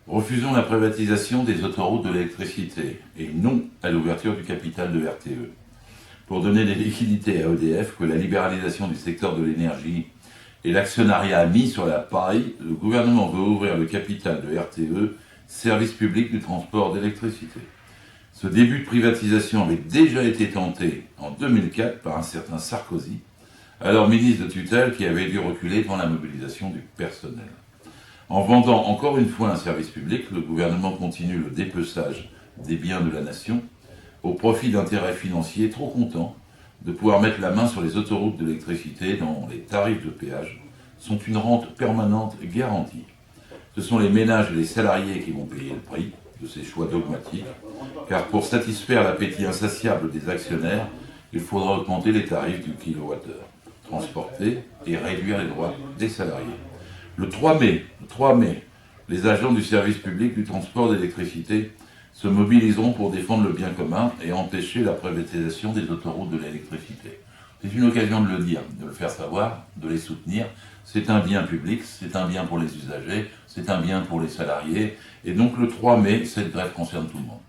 Refusons la privatisation des autoroutes de l'électricité et non à l'ouverture du capital de RTE. Pour donner des liquidités à EDF que la libéralisation du secteur de l'énergie et l'actionnariat a mis sur la paille, le gouvernement veut ouvrir le capital de RTE, service public du transport d'électricité. Ce début de privatisation avait déjà été tenté en 2004 par un certain Sarkozy, alors ministre de tutelle, qui avait dû reculer devant la mobilisation du personnel. En vendant encore une fois un service public, le gouvernement continue le dépeçage des biens de la nation au profit d'intérêts financiers trop contents de pouvoir mettre la main sur les autoroutes de l'électricité dont les tarifs de péage sont une rente permanente garantie. Ce sont les ménages et les salariés qui vont payer le prix de ces choix dogmatiques, car pour satisfaire l'appétit insatiable des actionnaires, il faudra augmenter les tarifs du kilowattheure, transporter et réduire les droits des salariés. Le 3 mai, les agents du service public du transport d'électricité se mobiliseront pour défendre le bien commun et empêcher la privatisation des autoroutes de l'électricité. C'est une occasion de le dire, de le faire savoir, de les soutenir. C'est un bien public, c'est un bien pour les usagers, c'est un bien pour les salariés. Et donc le 3 mai, cette grève concerne tout le monde.